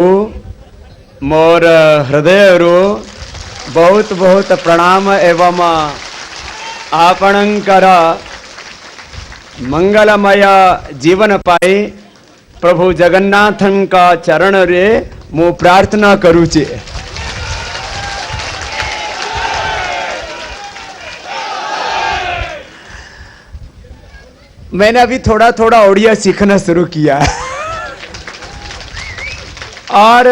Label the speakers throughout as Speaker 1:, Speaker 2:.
Speaker 1: मोर हृदयरू बहुत बहुत प्रणाम एवं आपणकर मंगलमय जीवन पाए प्रभु जगन्नाथन का चरण रे मु प्रार्थना करू छे। मैंने अभी थोड़ा थोड़ा ओडिया सीखना शुरू किया और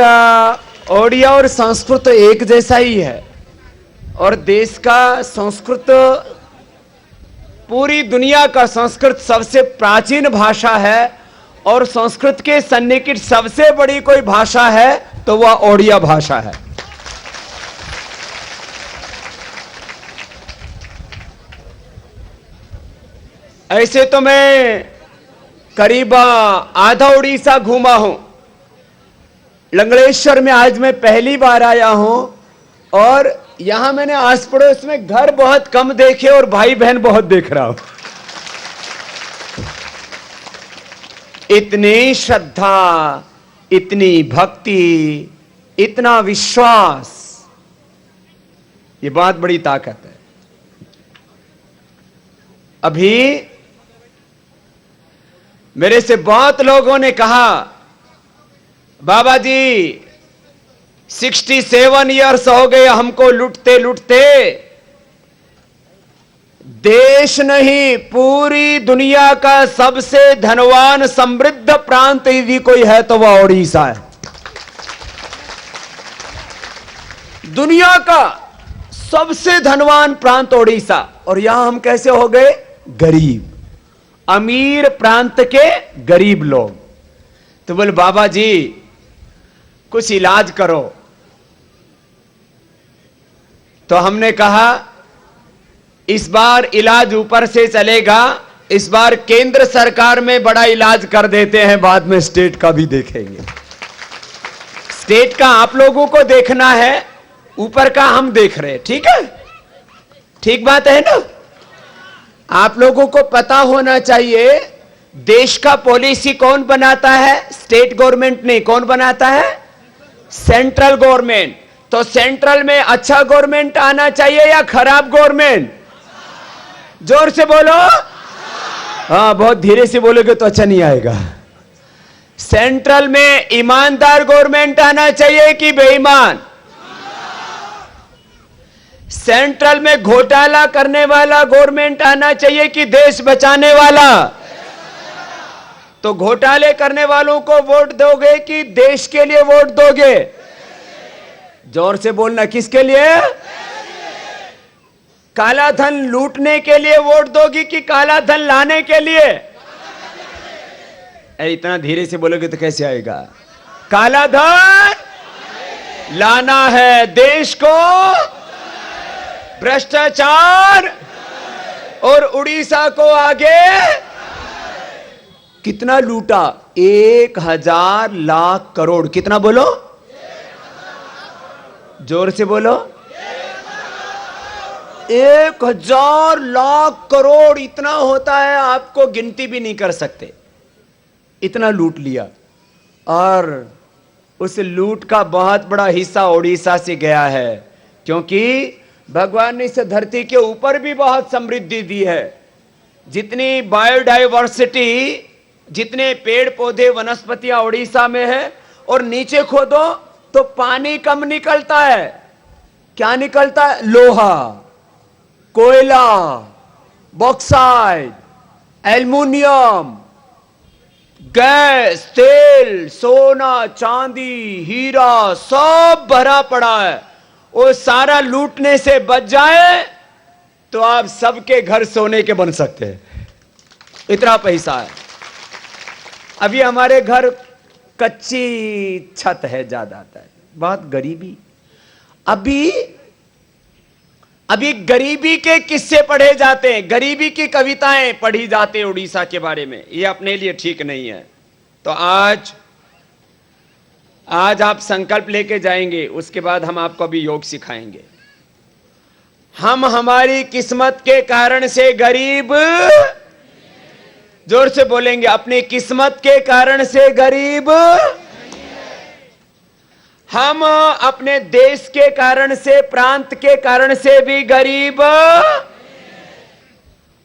Speaker 1: ओडिया और संस्कृत एक जैसा ही है और देश का संस्कृत पूरी दुनिया का संस्कृत सबसे प्राचीन भाषा है और संस्कृत के सन्निकट सबसे बड़ी कोई भाषा है तो वह ओडिया भाषा है। ऐसे तो मैं करीब आधा उड़ीसा घूमा हूं। लंगड़ेश्वर में आज मैं पहली बार आया हूं और यहां मैंने आस पड़ोस में घर बहुत कम देखे और भाई बहन बहुत देख रहा हूं। इतनी श्रद्धा, इतनी भक्ति, इतना विश्वास, ये बहुत बड़ी ताकत है। अभी मेरे से बहुत लोगों ने कहा बाबा जी 67 इयर्स हो गए हमको लुटते लुटते, देश नहीं पूरी दुनिया का सबसे धनवान समृद्ध प्रांत यदि कोई है तो वह ओडिशा है। दुनिया का सबसे धनवान प्रांत ओडिशा, और यहां हम कैसे हो गए गरीब, अमीर प्रांत के गरीब लोग। तो बोले बाबा जी कुछ इलाज करो। तो हमने कहा इस बार इलाज ऊपर से चलेगा, इस बार केंद्र सरकार में बड़ा इलाज कर देते हैं, बाद में स्टेट का भी देखेंगे। स्टेट का आप लोगों को देखना है, ऊपर का हम देख रहे हैं। ठीक है, ठीक बात है ना। आप लोगों को पता होना चाहिए देश का पॉलिसी कौन बनाता है, स्टेट गवर्नमेंट नहीं, कौन बनाता है, सेंट्रल गवर्नमेंट। तो सेंट्रल में अच्छा गवर्नमेंट आना चाहिए या खराब गवर्नमेंट? जोर से बोलो। हाँ, बहुत धीरे से बोलोगे तो अच्छा नहीं आएगा। सेंट्रल में ईमानदार गवर्नमेंट आना चाहिए कि बेईमान? सेंट्रल में घोटाला करने वाला गवर्नमेंट आना चाहिए कि देश बचाने वाला? तो घोटाले करने वालों को वोट दोगे कि देश के लिए वोट दोगे? जोर से बोलना, किसके लिए? काला धन लूटने के लिए वोट दोगी कि काला धन लाने के लिए? इतना धीरे से बोलोगे तो कैसे आएगा? काला धन लाना है, देश को भ्रष्टाचार और उड़ीसा को आगे। कितना लूटा? 1000 लाख करोड़। कितना बोलो? जोर से बोलो। 1000 लाख करोड़ इतना होता है, आपको गिनती भी नहीं कर सकते, इतना लूट लिया। और उस लूट का बहुत बड़ा हिस्सा ओडिशा से गया है, क्योंकि भगवान ने इस धरती के ऊपर भी बहुत समृद्धि दी है। जितनी बायोडाइवर्सिटी, जितने पेड़ पौधे वनस्पतियां ओडिशा में है, और नीचे खोदो तो पानी कम निकलता है। क्या निकलता है? लोहा, कोयला, बॉक्साइट, एल्युमिनियम, गैस, तेल, सोना, चांदी, हीरा सब भरा पड़ा है। वो सारा लूटने से बच जाए तो आप सबके घर सोने के बन सकते हैं, इतना पैसा है। अभी हमारे घर कच्ची छत है, ज्यादातर बहुत गरीबी। अभी गरीबी के किस्से पढ़े जाते हैं, गरीबी की कविताएं पढ़ी जाती हैं उड़ीसा के बारे में। ये अपने लिए ठीक नहीं है। तो आज आप संकल्प लेके जाएंगे, उसके बाद हम आपको अभी योग सिखाएंगे। हम हमारी किस्मत के कारण से गरीब, जोर से बोलेंगे, अपनी किस्मत के कारण से गरीब हम अपने देश के कारण से, प्रांत के कारण से भी गरीब,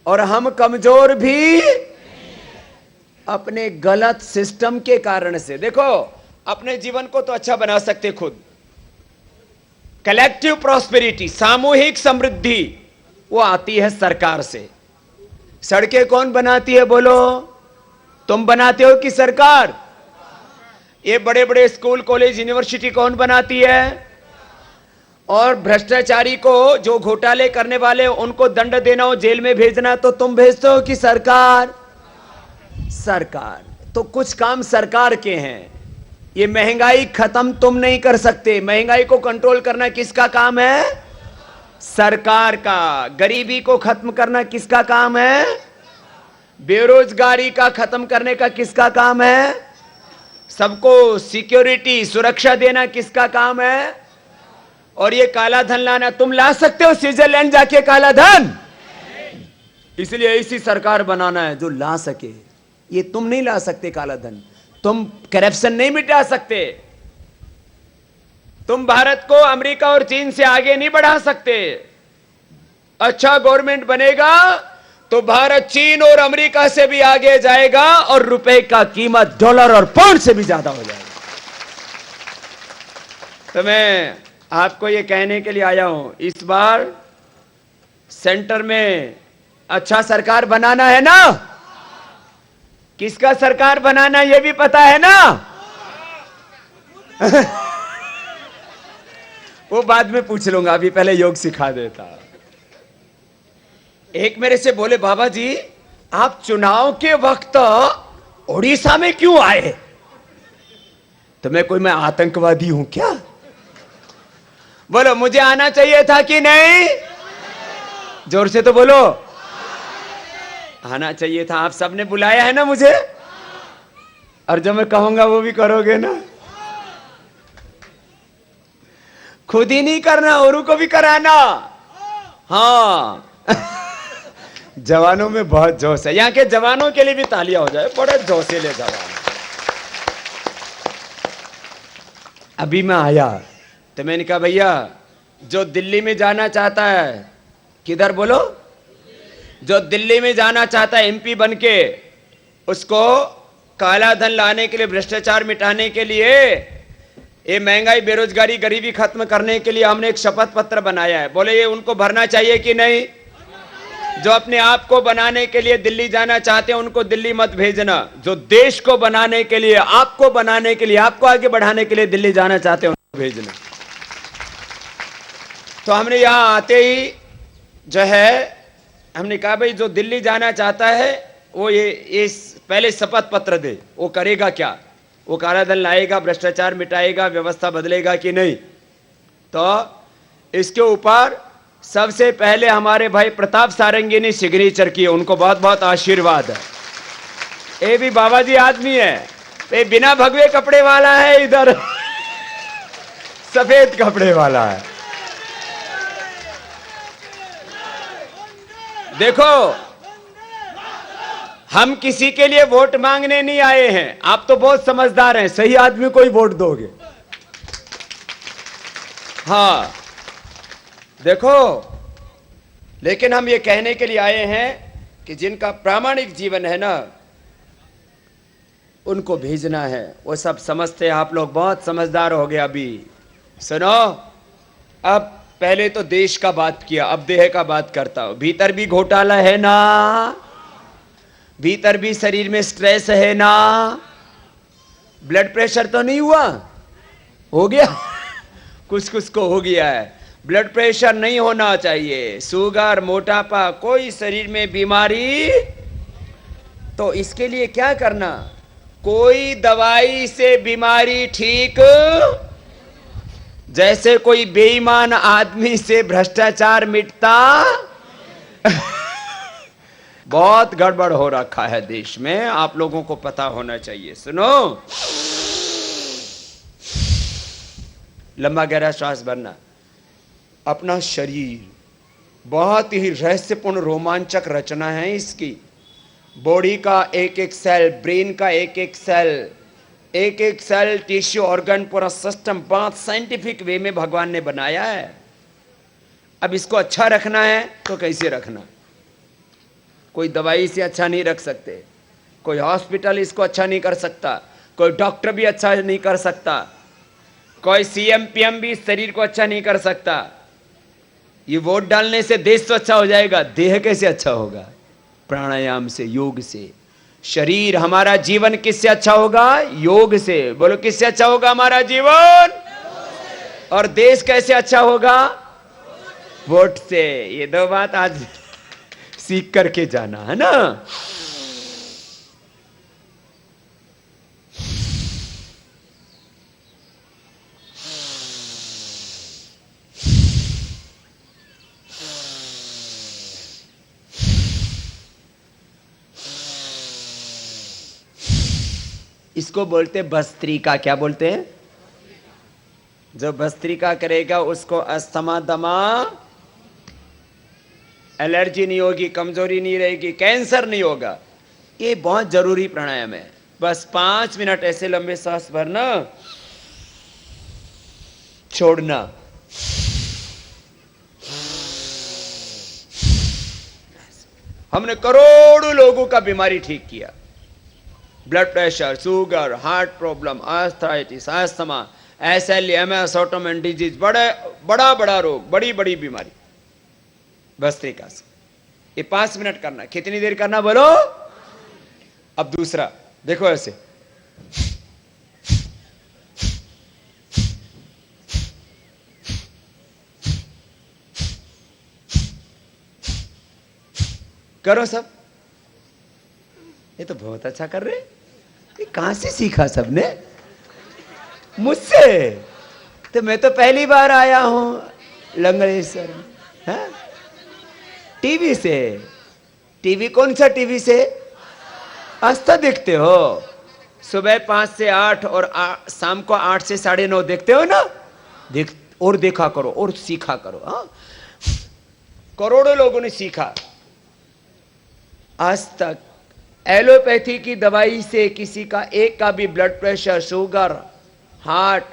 Speaker 1: और हम कमजोर भी अपने गलत सिस्टम के कारण से। देखो, अपने जीवन को तो अच्छा बना सकते खुद। कलेक्टिव प्रॉस्पेरिटी, सामूहिक समृद्धि, वो आती है सरकार से। सड़कें कौन बनाती है बोलो? तुम बनाते हो कि सरकार? ये बड़े बड़े स्कूल, कॉलेज, यूनिवर्सिटी कौन बनाती है? और भ्रष्टाचारी को, जो घोटाले करने वाले, उनको दंड देना हो, जेल में भेजना, तो तुम भेजते हो कि सरकार? सरकार। तो कुछ काम सरकार के हैं। ये महंगाई खत्म तुम नहीं कर सकते। महंगाई को कंट्रोल करना किसका काम है? सरकार का। गरीबी को खत्म करना किसका काम है? बेरोजगारी का खत्म करने का किसका काम है? सबको सिक्योरिटी, सुरक्षा देना किसका काम है? और ये काला धन लाना, तुम ला सकते हो स्विट्जरलैंड जाके काला धन? इसलिए ऐसी सरकार बनाना है जो ला सके। ये तुम नहीं ला सकते काला धन। तुम करप्शन नहीं मिटा सकते। तुम भारत को अमेरिका और चीन से आगे नहीं बढ़ा सकते। अच्छा गवर्नमेंट बनेगा तो भारत चीन और अमेरिका से भी आगे जाएगा, और रुपए का कीमत डॉलर और पाउंड से भी ज्यादा हो जाएगा। तो मैं आपको ये कहने के लिए आया हूं, इस बार सेंटर में अच्छा सरकार बनाना है ना? किसका सरकार बनाना ये भी पता है ना? वो बाद में पूछ लूंगा, अभी पहले योग सिखा देता। एक मेरे से बोले, बाबा जी आप चुनाव के वक्त उड़ीसा में क्यों आए? तो मैं आतंकवादी हूं क्या? बोलो, मुझे आना चाहिए था कि नहीं? जोर से तो बोलो। आना चाहिए था। आप सबने बुलाया है ना मुझे, और जो मैं कहूंगा वो भी करोगे ना? खुद ही नहीं करना, औरों को भी कराना। हाँ। जवानों में बहुत जोश है। यहाँ के जवानों के लिए भी तालियां हो जाए, बड़े जोशीले जवान। अभी मैं आया तो मैंने कहा, भैया जो दिल्ली में जाना चाहता है, किधर बोलो? जो दिल्ली में जाना चाहता है एमपी बन के, उसको काला धन लाने के लिए, भ्रष्टाचार मिटाने के लिए, ये महंगाई, बेरोजगारी, गरीबी खत्म करने के लिए हमने एक शपथ पत्र बनाया है। बोले ये उनको भरना चाहिए कि नहीं? जो अपने आप को बनाने के लिए दिल्ली जाना चाहते हैं उनको दिल्ली मत भेजना। जो देश को बनाने के लिए, आपको बनाने के लिए, आपको आगे बढ़ाने के लिए दिल्ली जाना चाहते हैं उनको भेजना। तो हमने यहां आते ही जो है, हमने कहा भाई जो दिल्ली जाना चाहता है वो ये पहले शपथ पत्र दे। वो करेगा क्या? वो काला धन लाएगा, भ्रष्टाचार मिटाएगा, व्यवस्था बदलेगा कि नहीं? तो इसके ऊपर सबसे पहले हमारे भाई प्रताप सारंगी ने सिग्नेचर किए। उनको बहुत बहुत आशीर्वाद है। ये भी बाबा जी आदमी है। ये बिना भगवे कपड़े वाला है, इधर सफेद कपड़े वाला है। देखो, हम किसी के लिए वोट मांगने नहीं आए हैं। आप तो बहुत समझदार हैं, सही आदमी को ही वोट दोगे। हाँ, देखो, लेकिन हम ये कहने के लिए आए हैं कि जिनका प्रामाणिक जीवन है ना, उनको भेजना है। वो सब समझते हैं। आप लोग बहुत समझदार हो गए। अभी सुनो, अब पहले तो देश का बात किया, अब देह का बात करता हूं। भीतर भी घोटाला है ना? भीतर भी शरीर में स्ट्रेस है ना? ब्लड प्रेशर तो नहीं हुआ? हो गया? कुछ कुछ को हो गया है। ब्लड प्रेशर नहीं होना चाहिए, शुगर, मोटापा, कोई शरीर में बीमारी। तो इसके लिए क्या करना? कोई दवाई से बीमारी ठीक, जैसे कोई बेईमान आदमी से भ्रष्टाचार मिटता। बहुत गड़बड़ हो रखा है देश में, आप लोगों को पता होना चाहिए। सुनो, लंबा गहरा श्वास भरना। अपना शरीर बहुत ही रहस्यपूर्ण, रोमांचक रचना है इसकी। बॉडी का एक एक सेल, ब्रेन का एक एक सेल एक एक सेल, टिश्यू, ऑर्गन, पूरा सिस्टम बहुत साइंटिफिक वे में भगवान ने बनाया है। अब इसको अच्छा रखना है तो कैसे रखना? कोई दवाई से अच्छा नहीं रख सकते, कोई हॉस्पिटल इसको अच्छा नहीं कर सकता, कोई डॉक्टर भी अच्छा नहीं कर सकता, कोई सीएम पीएम भी इस शरीर को अच्छा नहीं कर सकता। ये वोट डालने से देश तो अच्छा हो जाएगा, देह कैसे अच्छा होगा? प्राणायाम से, योग से। शरीर, हमारा जीवन किससे अच्छा होगा? योग से। बोलो, किससे अच्छा होगा हमारा जीवन? और देश कैसे अच्छा होगा? वोट से। ये दो बात आज सीख करके जाना है ना। इसको बोलते भस्त्रिका। क्या बोलते हैं? जो भस्त्रिका करेगा उसको अस्थमा, दमा, एलर्जी नहीं होगी, कमजोरी नहीं रहेगी, कैंसर नहीं होगा। ये बहुत जरूरी प्राणायाम है। बस 5 मिनट ऐसे लंबे सांस भरना, छोड़ना। हमने करोड़ों लोगों का बीमारी ठीक किया। Blood pressure, sugar, heart problem, arthritis, asthma, SLMS, autoimmune disease, बड़ा बड़ा रोग, बड़ी बड़ी बीमारी भस्त्रिका से। ये 5 मिनट करना। कितनी देर करना बोलो? अब दूसरा देखो, ऐसे करो सब। ये तो बहुत अच्छा कर रहे। ये कहां से सीखा सबने? मुझसे। तो मैं तो पहली बार आया हूं लंगड़ेश्वर में। हाँ? टीवी से। टीवी कौन सा टीवी से? आस्था देखते हो? सुबह 5 से 8 और शाम को 8 से 9:30 देखते हो ना? और देखा करो और सीखा करो। हाँ? करोड़ों लोगों ने सीखा। आज तक एलोपैथी की दवाई से किसी का एक का भी blood pressure, sugar, heart,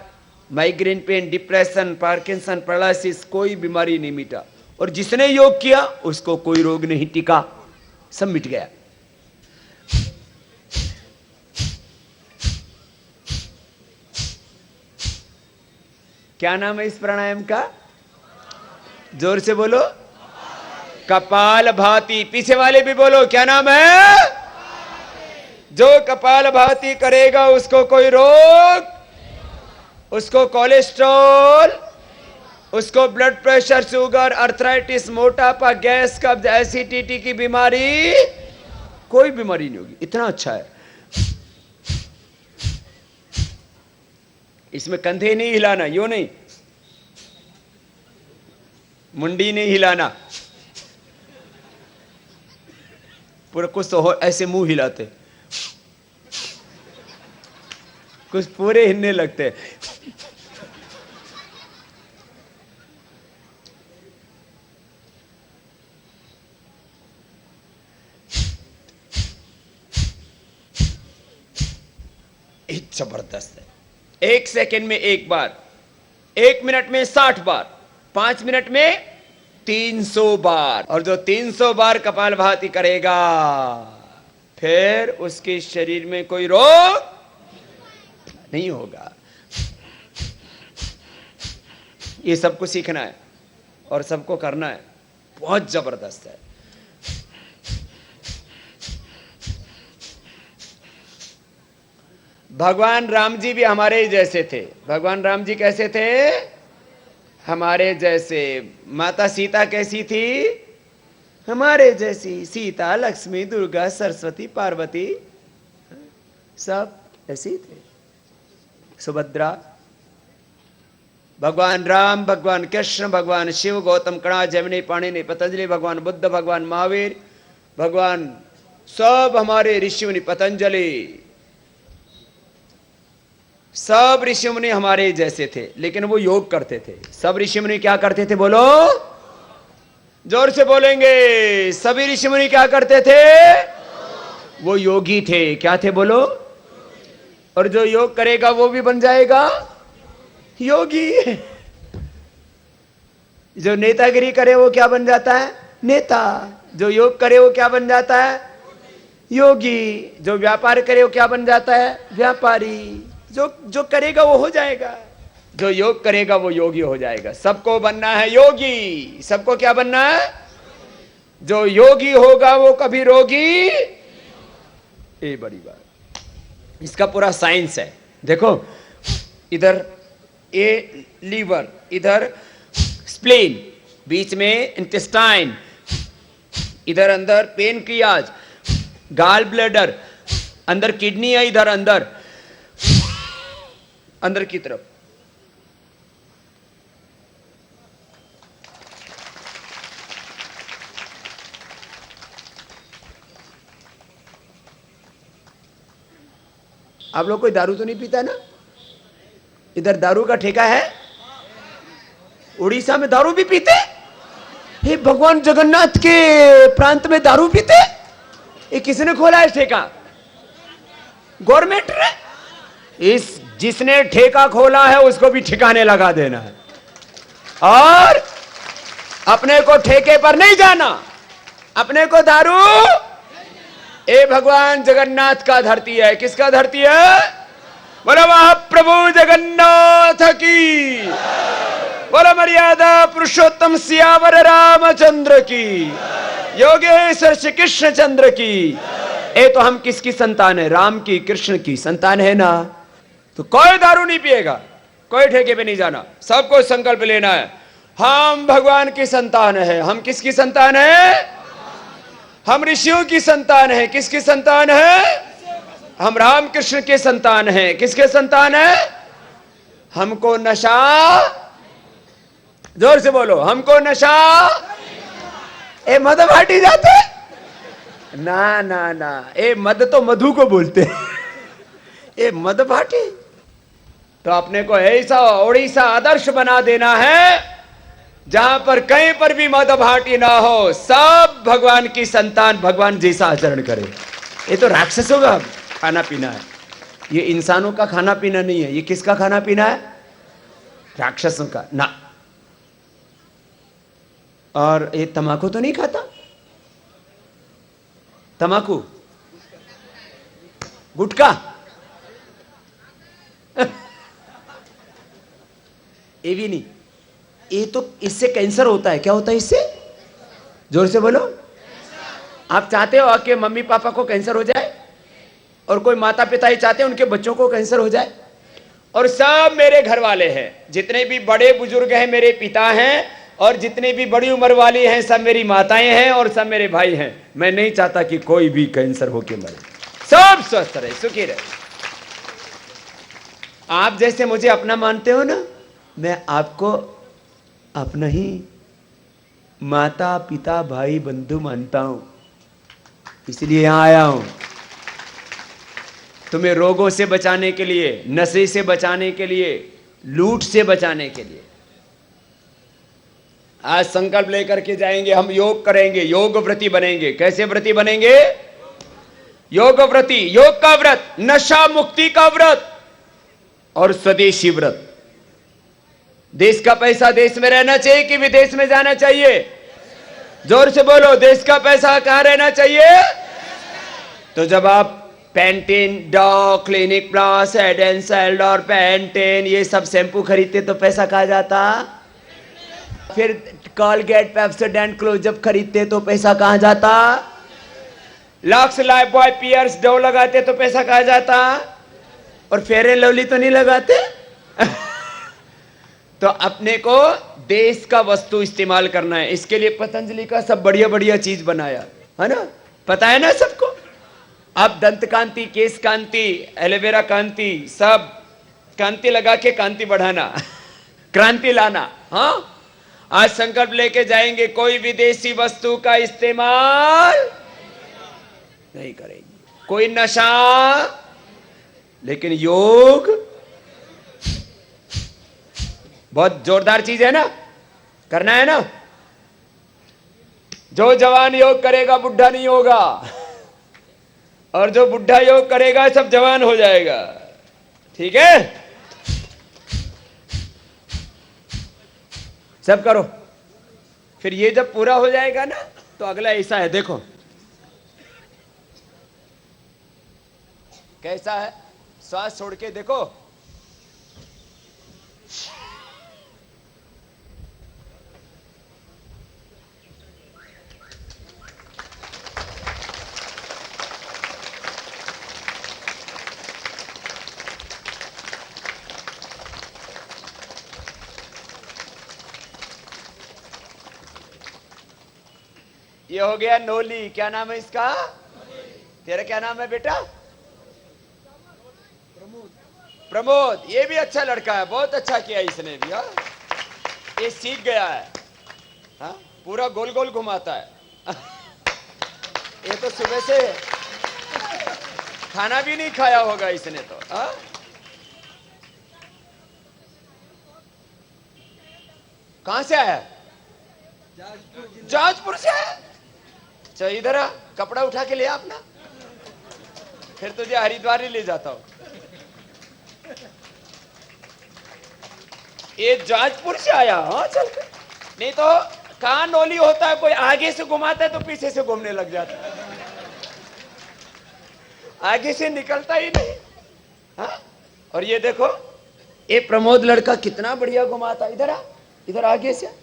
Speaker 1: migraine pain, depression, Parkinson, paralysis, कोई बीमारी नहीं मिटा। और जिसने योग किया उसको कोई रोग नहीं टिका, सब मिट गया। क्या नाम है इस प्राणायाम का? जोर से बोलो। कपाल भाती। पीछे वाले भी बोलो, क्या नाम है? जो कपाल भाती करेगा उसको कोई रोग, उसको कोलेस्ट्रॉल, उसको ब्लड प्रेशर, शुगर, अर्थराइटिस, मोटापा, गैस, कब्ज, एसिडिटी की बीमारी, कोई बीमारी नहीं होगी। इतना अच्छा है। इसमें कंधे नहीं हिलाना, यो नहीं, मुंडी नहीं हिलाना। पूरा कुछ तो हो ऐसे मुंह हिलाते, कुछ पूरे हिलने लगते। जबरदस्त है। 1 सेकेंड में 1 बार, 1 मिनट में 60 बार, 5 मिनट में 300 बार। और जो 300 बार कपालभाति करेगा फिर उसके शरीर में कोई रोग नहीं होगा। ये सबको सीखना है और सबको करना है। बहुत जबरदस्त है। भगवान राम जी भी हमारे ही जैसे थे। भगवान राम जी कैसे थे? हमारे जैसे। माता सीता कैसी थी? हमारे जैसी। सीता, लक्ष्मी, दुर्गा, सरस्वती, पार्वती, सब ऐसे ही थे। सुभद्रा। भगवान राम, भगवान कृष्ण, भगवान शिव, गौतम, कणा, जैमिनी, पाणिनि, पतंजलि, भगवान बुद्ध, भगवान महावीर, भगवान सब हमारे ऋषि मुनि, पतंजलि, सब ऋषि मुनि हमारे जैसे थे, लेकिन वो योग करते थे। सब ऋषि मुनि क्या करते थे? बोलो, जोर से बोलेंगे। सभी ऋषि मुनि क्या करते थे? वो योगी थे। क्या थे? बोलो। और जो योग करेगा वो भी बन जाएगा योगी। जो नेतागिरी करे वो क्या बन जाता है? नेता। जो योग करे वो क्या बन जाता है? योगी। जो व्यापार करे वो क्या बन जाता है? व्यापारी। जो करेगा वो हो जाएगा। जो योग करेगा वो योगी हो जाएगा। सबको बनना है योगी। सबको क्या बनना है? जो योगी होगा वो कभी रोगी। ये बड़ी बात। इसका पूरा साइंस है। देखो, इधर ए लीवर, इधर स्प्लीन, बीच में इंटेस्टाइन, इधर अंदर पेनक्रियाज, गाल ब्लैडर, अंदर किडनी है, इधर अंदर अंदर की तरफ। आप लोग कोई दारू तो नहीं पीता ना? इधर दारू का ठेका है। उड़ीसा में दारू भी पीते? हे भगवान जगन्नाथ के प्रांत में दारू पीते? ये किसने खोला है ठेका? गवर्नमेंट ने। इस जिसने ठेका खोला है उसको भी ठिकाने लगा देना है और अपने को ठेके पर नहीं जाना। अपने को दारू, ए भगवान जगन्नाथ का धरती है। किसका धरती है? बोलो महाप्रभु जगन्नाथ की, बोलो मर्यादा पुरुषोत्तम सियावर रामचंद्र की, योगेश्वर श्री कृष्ण चंद्र की। ए तो हम किसकी संतान है? राम की, कृष्ण की संतान है ना। तो कोई दारू नहीं पिएगा, कोई ठेके पे नहीं जाना। सबको संकल्प लेना है, हम भगवान की संतान है। हम किसकी संतान है? हम ऋषियों की संतान है। किसकी संतान है? हम राम कृष्ण के संतान हैं। किसके संतान है? हमको नशा, जोर से बोलो, हमको नशा। ए मद भाटी जाते ना ना ना, ए मद तो मधु को बोलते ए मद भाटी। तो अपने को ऐसा ओडिशा आदर्श बना देना है जहां पर कहीं पर भी मद भाटी ना हो। सब भगवान की संतान भगवान जैसा आचरण करे। ये तो राक्षसों का खाना पीना है, ये इंसानों का खाना पीना नहीं है। ये किसका खाना पीना है? राक्षसों का ना। और ये तंबाकू तो नहीं खाता? तंबाकू, गुटखा ये भी नहीं। ये तो इससे कैंसर होता है। क्या होता है इससे? जोर से बोलो। आप चाहते हो कि मम्मी पापा को कैंसर हो जाए? और कोई माता पिता ही चाहते हैं उनके बच्चों को कैंसर हो जाए? और सब मेरे घर वाले हैं, जितने भी बड़े बुजुर्ग हैं मेरे पिता हैं, और जितने भी बड़ी उम्र वाली हैं सब मेरी माताएं हैं, और सब मेरे भाई हैं। मैं नहीं चाहता कि कोई भी कैंसर होके मरे। सब स्वस्थ रहे, सुखी रहे। आप जैसे मुझे अपना मानते हो ना, मैं आपको अपना ही माता पिता भाई बंधु मानता हूं, इसलिए यहां आया हूं। तुम्हें रोगों से बचाने के लिए, नशे से बचाने के लिए, लूट से बचाने के लिए आज संकल्प लेकर के जाएंगे। हम योग करेंगे, योग व्रती बनेंगे। कैसे व्रती बनेंगे? योग व्रती, योग का व्रत, नशा मुक्ति का व्रत और स्वदेशी व्रत। देश का पैसा देश में रहना चाहिए कि विदेश में जाना चाहिए? जोर से बोलो, देश का पैसा कहां रहना चाहिए? तो जब आप पैंटीन, डॉ, clinic plus, head and shoulder, Pantene, ये सब शैम्पू खरीदते तो पैसा कहां जाता? फिर कॉलगेट, पेप्सोडेंट, क्लोजअप खरीदते तो पैसा कहां जाता? Lux, Lifebuoy, Pears, Dove लगाते तो पैसा कहां जाता? और फेयर एंड लवली तो नहीं लगाते तो अपने को देश का वस्तु इस्तेमाल करना है। इसके लिए पतंजलि का सब बढ़िया बढ़िया चीज बनाया है ना, पता है ना सबको। अब दंत कांति, केश कांति, एलोवेरा कांति, सब कांति लगा के कांति बढ़ाना क्रांति लाना। हाँ, आज संकल्प लेके जाएंगे, कोई विदेशी वस्तु का इस्तेमाल नहीं करेंगे, कोई नशा, लेकिन योग बहुत जोरदार चीज है ना, करना है ना। जो जवान योग करेगा बुढ़ा नहीं होगा, और जो बुढ़ा योग करेगा सब जवान हो जाएगा। ठीक है, सब करो। फिर ये जब पूरा हो जाएगा ना तो अगला ऐसा है, देखो कैसा है, श्वास छोड़ के देखो। ये हो गया नोली। क्या नाम है इसका? तेरा क्या नाम है बेटा? प्रमोद। ये भी अच्छा लड़का है, बहुत अच्छा किया इसने भी। हाँ, ये सीख गया है। हाँ, पूरा गोल गोल घुमाता है। ये तो सुबह से खाना भी नहीं खाया होगा इसने तो। हाँ, कहां से आया? जाजपुर से आया। चल इधर आ, कपड़ा उठा के ले आ अपना, फिर तुझे हरिद्वार ही ले जाता हूं। ये जाजपुर से आया। हाँ चल, नहीं तो कहां नोली होता है, कोई आगे से घुमाता है तो पीछे से घूमने लग जाता है, आगे से निकलता ही नहीं। हाँ, और ये देखो ये प्रमोद लड़का कितना बढ़िया घुमाता। इधर आ, इधर आगे से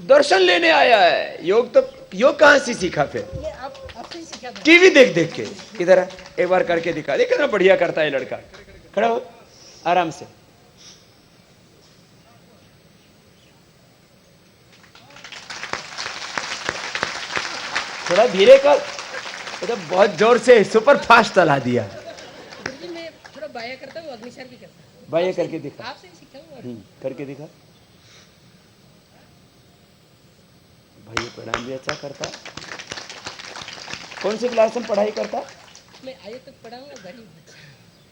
Speaker 1: दर्शन लेने आया है। योग तो योग कहां से सीखा? फिर टीवी देख देख के। इधर एक बार करके दिखा, देख कितना बढ़िया करता है लड़का। खड़ा हो आराम से। थोड़ा धीरे कर, तो बहुत जोर से सुपर फास्ट चला दिया।
Speaker 2: मैं थोड़ा बाया करता हूँ, अग्निसार भी करता हूँ।
Speaker 1: बाया करके दिखा,
Speaker 2: आपसे सीखा हूँ।
Speaker 1: करके दिखा। भाई ये प्रणाम भी अच्छा करता। कौन सी क्लास में पढ़ाई करता?
Speaker 2: मैं आगे तक पढ़ा हूँ।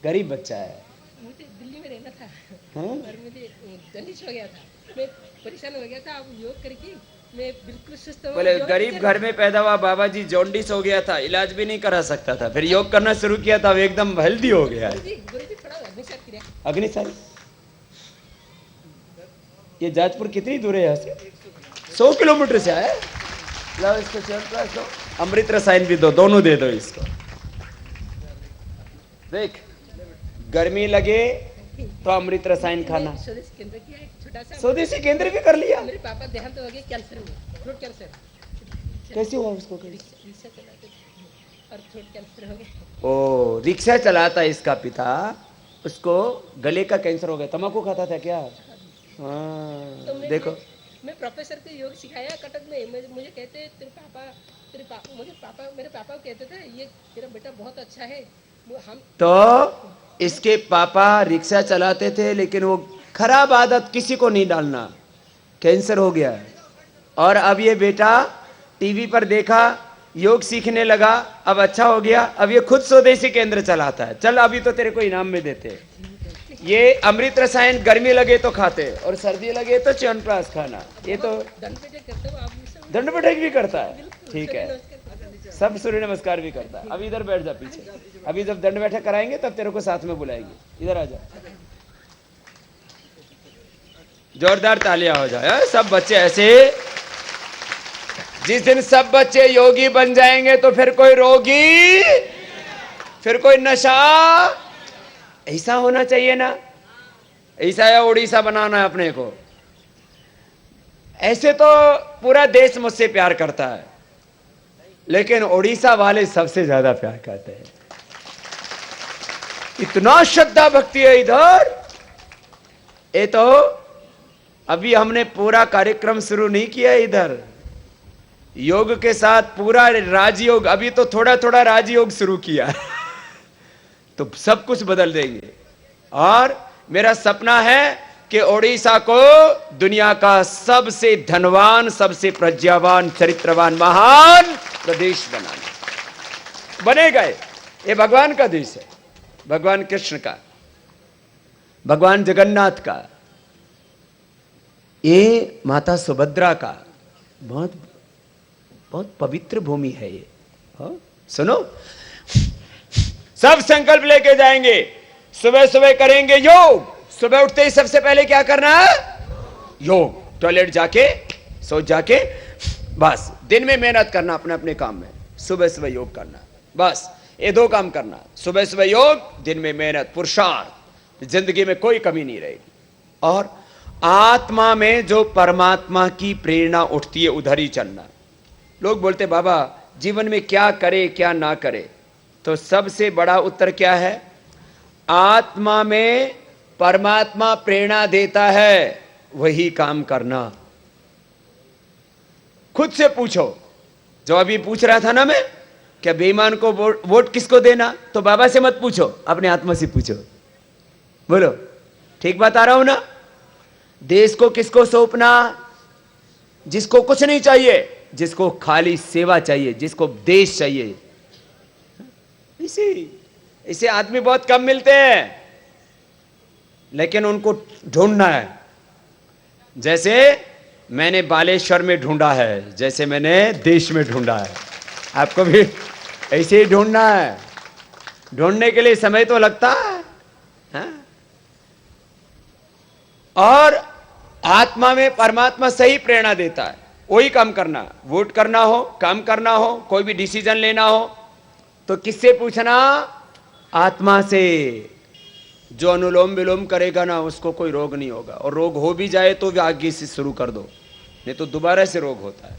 Speaker 1: गरीब बच्चा है।
Speaker 2: मुझे दिल्ली में रहना था।
Speaker 1: हाँ?
Speaker 2: और मुझे जन्डिस हो गया था, मैं परेशान हो गया था। अब योग करके मैं बिल्कुल सुस्त हूँ।
Speaker 1: बोले गरीब घर में पैदा हुआ बाबा जी, जॉन्डिस हो गया था, इलाज भी नहीं करा सकता था, फिर योग करना शुरू किया था, एकदम हेल्दी हो गया है। अग्निसार। ये जाजपुर कितनी दूर है यहाँ से? 100 किलोमीटर से आया। लाओ इसको चल, दो अमृत रसायन भी दो, दोनों दे दो इसको। देख, गर्मी लगे तो अमृत रसायन खाना।
Speaker 2: स्वदेशी केंद्र किया है, छोटा सा
Speaker 1: स्वदेशी केंद्र भी कर लिया।
Speaker 2: मेरे पापा देहांत हो गए कैंसर में, थ्रोट कैंसर।
Speaker 1: कैसे हुआ उसको?
Speaker 2: रिक्शा चलाते और थ्रोट कैंसर हो गया।
Speaker 1: ओ, रिक्शा चलाता इसका पिता, उसको गले का कैंसर हो गया। तम्बाकू खाता था क्या? हाँ,
Speaker 2: तो
Speaker 1: देखो
Speaker 2: मैं प्रोफेसर को योग सिखाया कटक में। मुझे कहते मेरे पापा कहते थे ये तेरा बेटा बहुत अच्छा है। हम
Speaker 1: तो इसके पापा रिक्शा चलाते थे, लेकिन वो खराब आदत किसी को नहीं डालना, कैंसर हो गया। और अब ये बेटा टीवी पर देखा, योग सीखने लगा, अब अच्छा हो गया। अब ये खुद स्वदेशी केंद्र चलाता है। चल अभी तो तेरे को इनाम में देते। ये अमृत रसायन गर्मी लगे तो खाते और सर्दी लगे तो च्यवनप्राश खाना। ये तो दंड बैठक भी करता है। ठीक है, सब सूर्य नमस्कार भी करता है। अब इधर बैठ जा पीछे, अभी जब दंड बैठक कराएंगे तब तेरे को साथ में बुलाएंगे। इधर आ जा, जोरदार तालियां हो जाए सब बच्चे ऐसे। जिस दिन सब बच्चे योगी बन जाएंगे तो फिर कोई रोगी, फिर कोई नशा। ऐसा होना चाहिए ना, ऐसा या उड़ीसा बनाना है अपने को। ऐसे तो पूरा देश मुझसे प्यार करता है, लेकिन उड़ीसा वाले सबसे ज्यादा प्यार करते हैं। इतना श्रद्धा भक्ति है इधर। ये तो अभी हमने पूरा कार्यक्रम शुरू नहीं किया इधर। योग के साथ पूरा राजयोग, अभी तो थोड़ा थोड़ा राजयोग शुरू किया तो सब कुछ बदल देंगे। और मेरा सपना है कि ओडिशा को दुनिया का सबसे धनवान, सबसे प्रज्ञावान, चरित्रवान, महान प्रदेश बनाना। बनेगा। ये भगवान का देश है, भगवान कृष्ण का, भगवान जगन्नाथ का, ये माता सुभद्रा का। बहुत बहुत पवित्र भूमि है ये। हाँ? सुनो, सब संकल्प लेके जाएंगे। सुबह सुबह करेंगे योग। सुबह उठते ही सबसे पहले क्या करना है? योग। टॉयलेट जाके सो जाके बस दिन में मेहनत करना अपने अपने काम में, सुबह सुबह योग करना, बस ये दो काम करना। सुबह सुबह योग, दिन में मेहनत, पुरुषार्थ, जिंदगी में कोई कमी नहीं रहेगी। और आत्मा में जो परमात्मा की प्रेरणा उठती है उधर ही चलना। लोग बोलते बाबा जीवन में क्या करे क्या ना करे, तो सबसे बड़ा उत्तर क्या है? आत्मा में परमात्मा प्रेरणा देता है, वही काम करना। खुद से पूछो। जो अभी पूछ रहा था ना मैं, क्या बेईमान को वोट किसको देना, तो बाबा से मत पूछो, अपने आत्मा से पूछो। बोलो ठीक बता रहा हूं ना? देश को किसको सौंपना? जिसको कुछ नहीं चाहिए, जिसको खाली सेवा चाहिए, जिसको देश चाहिए। इसे आदमी बहुत कम मिलते हैं, लेकिन उनको ढूंढना है। जैसे मैंने बालेश्वर में ढूंढा है, जैसे मैंने देश में ढूंढा है, आपको भी ऐसे ही ढूंढना है। ढूंढने के लिए समय तो लगता है, हाँ? और आत्मा में परमात्मा सही प्रेरणा देता है, वही काम करना। वोट करना हो, काम करना हो, कोई भी डिसीजन लेना हो, तो किससे पूछना? आत्मा से। जो अनुलोम विलोम करेगा ना, उसको कोई रोग नहीं होगा, और रोग हो भी जाए तो भी आगे से शुरू कर दो, नहीं तो दोबारा से रोग होता है।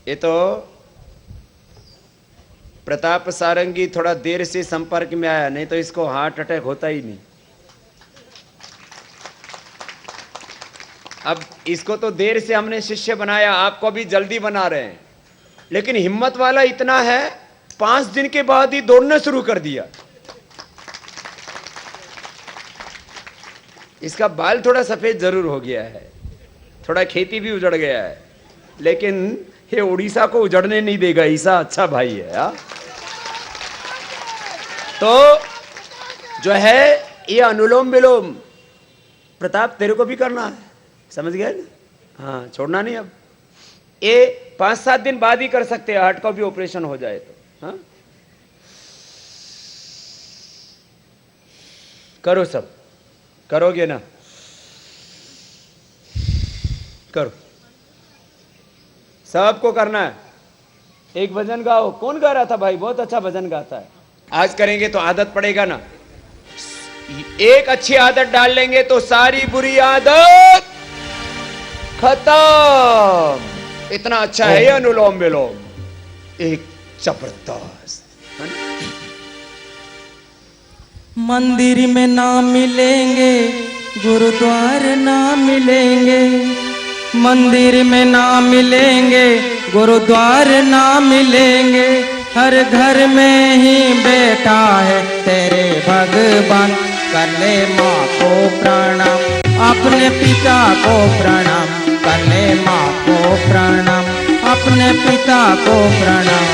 Speaker 1: ये तो प्रताप सारंगी थोड़ा देर से संपर्क में आया, नहीं तो इसको हार्ट अटैक होता ही नहीं। अब इसको तो देर से हमने शिष्य बनाया, आपको भी जल्दी बना रहे हैं, लेकिन हिम्मत वाला इतना है 5 दिन के बाद ही दौड़ना शुरू कर दिया। इसका बाल थोड़ा सफेद जरूर हो गया है, थोड़ा खेती भी उजड़ गया है, लेकिन ये उड़ीसा को उजड़ने नहीं देगा। ईसा अच्छा भाई है। हा? तो जो है ये अनुलोम विलोम, प्रताप तेरे को भी करना है, समझ गए? हाँ, छोड़ना नहीं। अब ये 5-7 दिन बाद ही कर सकते हैं, हार्ट का भी ऑपरेशन हो जाए तो। हाँ? करो, सब करोगे ना? करो, सबको करना है। एक भजन गाओ। कौन गा रहा था भाई? बहुत अच्छा भजन गाता है। आज करेंगे तो आदत पड़ेगा ना। एक अच्छी आदत डाल लेंगे तो सारी बुरी आदत खत्म। इतना अच्छा है ये अनुलोम विलोम, एक जबरदस्त।
Speaker 3: मंदिर में ना मिलेंगे, गुरुद्वार ना मिलेंगे, मंदिर में ना मिलेंगे, गुरुद्वार ना मिलेंगे, हर घर में ही बैठा है तेरे भगवान। कर ले माँ को प्रणाम, अपने पिता को प्रणाम, कर ले माँ को प्रणाम, अपने पिता को प्रणाम।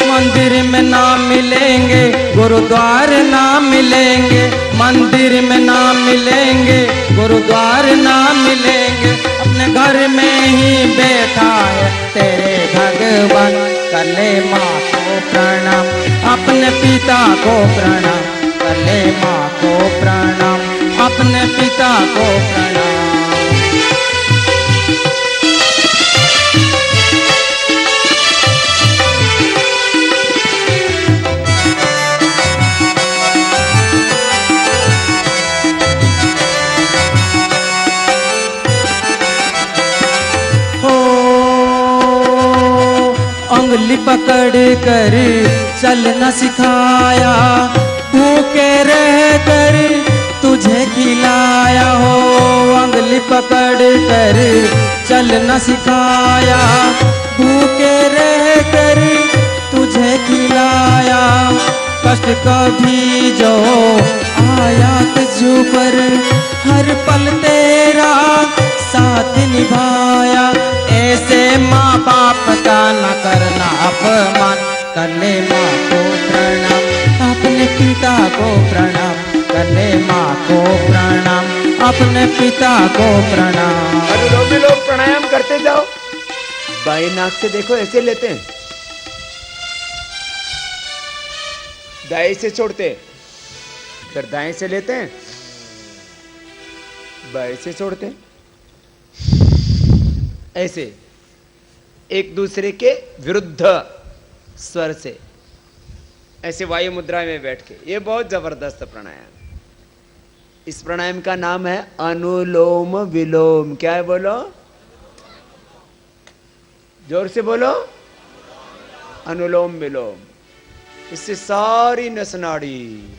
Speaker 3: मंदिर में ना मिलेंगे, गुरुद्वार ना मिलेंगे, मंदिर में ना मिलेंगे, गुरुद्वार ना मिलेंगे, अपने घर में ही बैठा है तेरे भगवान। कर ले माँ को प्रणाम, अपने पिता को प्रणाम, कर ले माँ को प्रणाम, अपने पिता को प्रणाम। उंगली पकड़ कर चलना सिखाया, भूखे रह कर तुझे खिलाया हो। उंगली पकड़ कर चलना सिखाया, भूखे रह कर तुझे खिलाया। कष्ट कभी जो आया तुझ पर, हर पल तेरा साथ निभाया। ऐसे माँ बाप का न करना अपमान, कर ले माँ को प्रणाम, अपने पिता को प्रणाम, कर ले माँ को प्रणाम, अपने पिता को प्रणाम।
Speaker 1: अनुलोम विलोम प्राणायाम करते जाओ, बाएं नाक से देखो ऐसे लेते हैं, दाएं से छोड़ते हैं, फिर दाएं से लेते हैं, बाएं से छोड़ते हैं, ऐसे एक दूसरे के विरुद्ध स्वर से, ऐसे वायु मुद्रा में बैठ के। ये बहुत जबरदस्त प्राणायाम। इस प्राणायाम का नाम है अनुलोम विलोम। क्या है बोलो, जोर से बोलो, अनुलोम विलोम। इससे सारी नस नाड़ी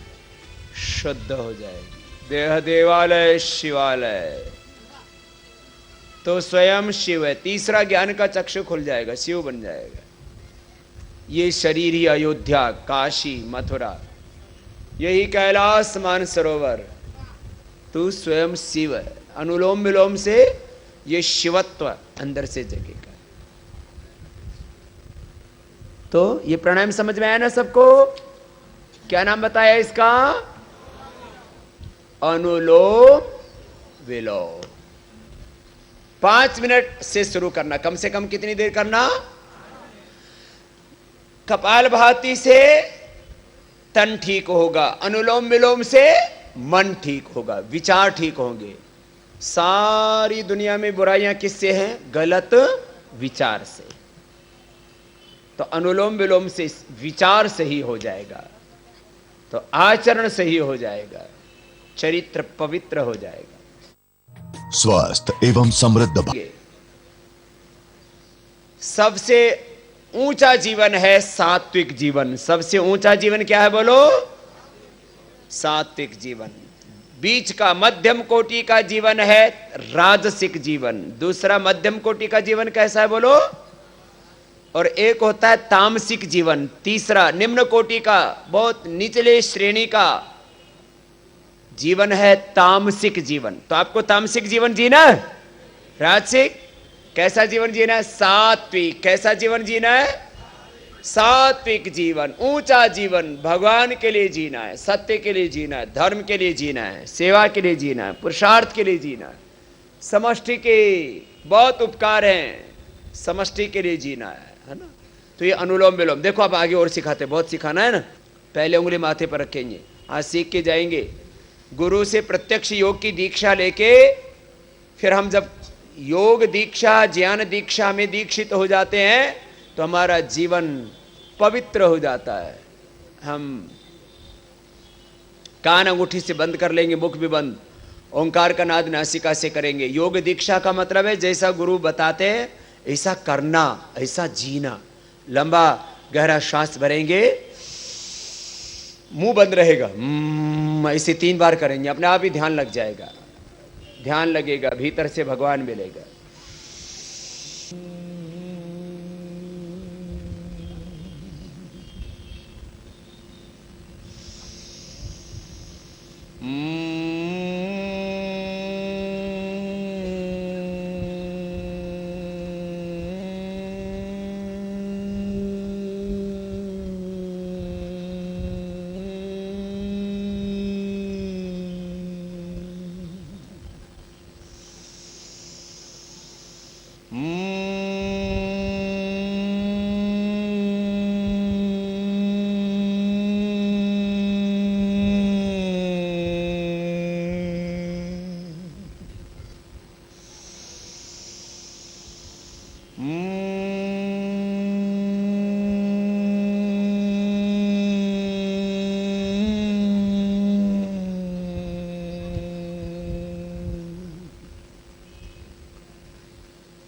Speaker 1: शुद्ध हो जाएगी। देह देवालय शिवालय, तो स्वयं शिव है। तीसरा ज्ञान का चक्षु खुल जाएगा, शिव बन जाएगा। ये शरीर ही अयोध्या, काशी, मथुरा, यही कैलाश मानसरोवर, तू स्वयं शिव है। अनुलोम विलोम से ये शिवत्व अंदर से जगेगा। तो ये प्राणायाम समझ में आया ना सबको? क्या नाम बताया इसका? अनुलोम विलोम। 5 मिनट से शुरू करना, कम से कम कितनी देर करना? कपालभाति से तन ठीक होगा, अनुलोम विलोम से मन ठीक होगा, विचार ठीक होंगे। सारी दुनिया में बुराइयां किससे हैं? गलत विचार से। तो अनुलोम विलोम से विचार सही हो जाएगा, तो आचरण सही हो जाएगा, चरित्र पवित्र हो जाएगा,
Speaker 4: स्वस्थ एवं समृद्ध।
Speaker 1: सबसे ऊंचा जीवन है सात्विक जीवन। सबसे ऊंचा जीवन क्या है बोलो? सात्विक जीवन। बीच का मध्यम कोटि का जीवन है राजसिक जीवन। दूसरा मध्यम कोटि का जीवन कैसा है बोलो? और एक होता है तामसिक जीवन। तीसरा निम्न कोटि का, बहुत निचले श्रेणी का जीवन है तामसिक जीवन। तो आपको तामसिक जीवन जीना है? राजसिक कैसा जीवन जीना है? सात्विक कैसा जीवन जीना है? सात्विक जीवन, ऊंचा जीवन, भगवान के लिए जीना है, सत्य के लिए जीना है, धर्म के लिए जीना है, सेवा के लिए जीना है, पुरुषार्थ के लिए जीना है, समष्टि के बहुत उपकार हैं, समष्टि के लिए जीना है ना? तो ये अनुलोम विलोम। देखो आप आगे और सिखाते, बहुत सिखाना है ना। पहले उंगली माथे पर रखेंगे, आज सीख के जाएंगे। गुरु से प्रत्यक्ष योग की दीक्षा लेके फिर हम जब योग दीक्षा, ज्ञान दीक्षा में दीक्षित हो जाते हैं तो हमारा जीवन पवित्र हो जाता है। हम कान अंगूठी से बंद कर लेंगे, मुख भी बंद, ओंकार का नाद नासिका से करेंगे। योग दीक्षा का मतलब है जैसा गुरु बताते हैं ऐसा करना, ऐसा जीना। लंबा गहरा श्वास भरेंगे, मुंह बंद रहेगा, ऐसे 3 बार करेंगे, अपने आप ही ध्यान लग जाएगा। ध्यान लगेगा, भीतर से भगवान मिलेगा।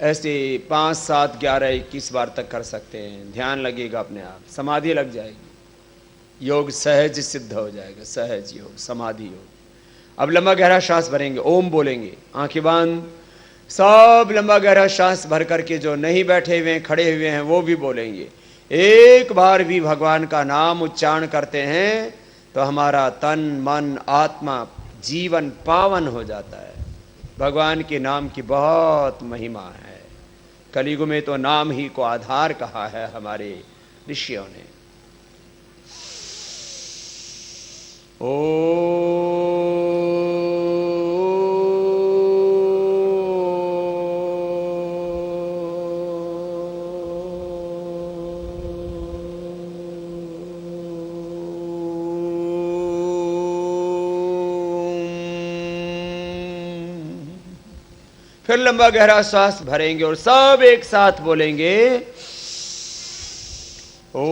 Speaker 1: ऐसे 5, 7, 11, 21 बार तक कर सकते हैं। ध्यान लगेगा, अपने आप समाधि लग जाएगी, योग सहज सिद्ध हो जाएगा। सहज योग, समाधि योग। अब लंबा गहरा श्वास भरेंगे, ओम बोलेंगे, आंखें बंद, सब लंबा गहरा श्वास भर करके जो नहीं बैठे हुए हैं, खड़े हुए हैं, वो भी बोलेंगे। एक बार भी भगवान का नाम उच्चारण करते हैं तो हमारा तन मन आत्मा जीवन पावन हो जाता है। भगवान के नाम की बहुत महिमा है। कलयुग में तो नाम ही को आधार कहा है हमारे ऋषियों ने। फिर लंबा गहरा श्वास भरेंगे और सब एक साथ बोलेंगे ओ।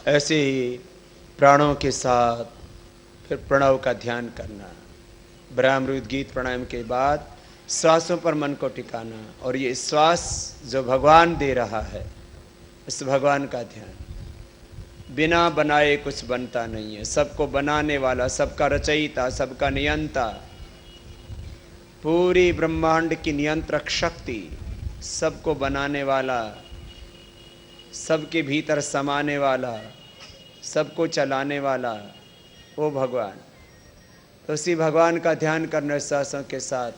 Speaker 1: ऐसे ही प्राणों के साथ फिर प्रणव का ध्यान करना। ब्रह्मरुद्र गीत प्राणायाम के बाद श्वासों पर मन को टिकाना और ये श्वास जो भगवान दे रहा है उस भगवान का ध्यान। बिना बनाए कुछ बनता नहीं है, सबको बनाने वाला, सबका रचयिता, सबका नियंता, पूरी ब्रह्मांड की नियंत्रक शक्ति, सबको बनाने वाला, सबके भीतर समाने वाला, सबको चलाने वाला वो भगवान। तो उसी भगवान का ध्यान करने श्वासों के साथ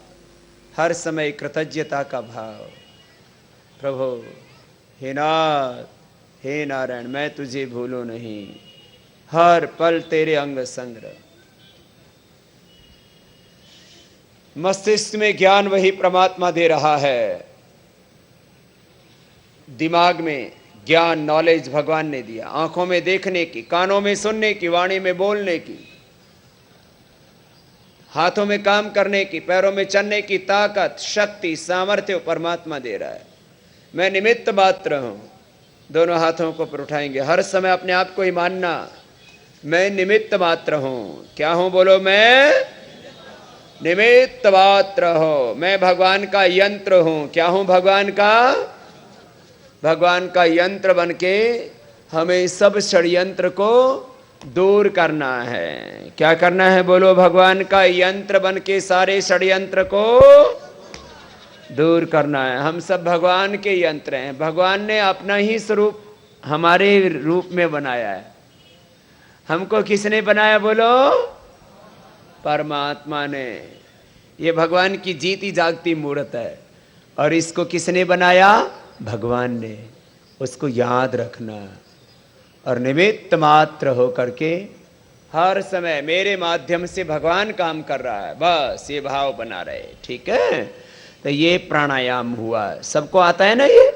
Speaker 1: हर समय कृतज्ञता का भाव। प्रभु हे नाथ, हे नारायण, मैं तुझे भूलूं नहीं, हर पल तेरे अंग संग। मस्तिष्क में ज्ञान वही परमात्मा दे रहा है, दिमाग में ज्ञान नॉलेज भगवान ने दिया, आंखों में देखने की, कानों में सुनने की, वाणी में बोलने की, हाथों में काम करने की, पैरों में चलने की ताकत, शक्ति, सामर्थ्य परमात्मा दे रहा है। मैं निमित्त मात्र हूं। दोनों हाथों को पर उठाएंगे, हर समय अपने आप को ही मानना, मैं निमित्त मात्र हूं। क्या हूं बोलो? मैं निमित्त मात्र हूं। मैं भगवान का यंत्र हूं। क्या हूं? भगवान का, भगवान का यंत्र बनके हमें सब षड्यंत्र को दूर करना है। क्या करना है बोलो? भगवान का यंत्र बनके सारे षड्यंत्र को दूर करना है। हम सब भगवान के यंत्र हैं। भगवान ने अपना ही स्वरूप हमारे रूप में बनाया है। हमको किसने बनाया बोलो? परमात्मा ने। ये भगवान की जीती जागती मूर्त है और इसको किसने बनाया? भगवान ने। उसको याद रखना और निमित्त मात्र हो करके हर समय मेरे माध्यम से भगवान काम कर रहा है, बस ये भाव बना रहे। ठीक है, तो ये प्राणायाम हुआ। सबको आता है ना? ये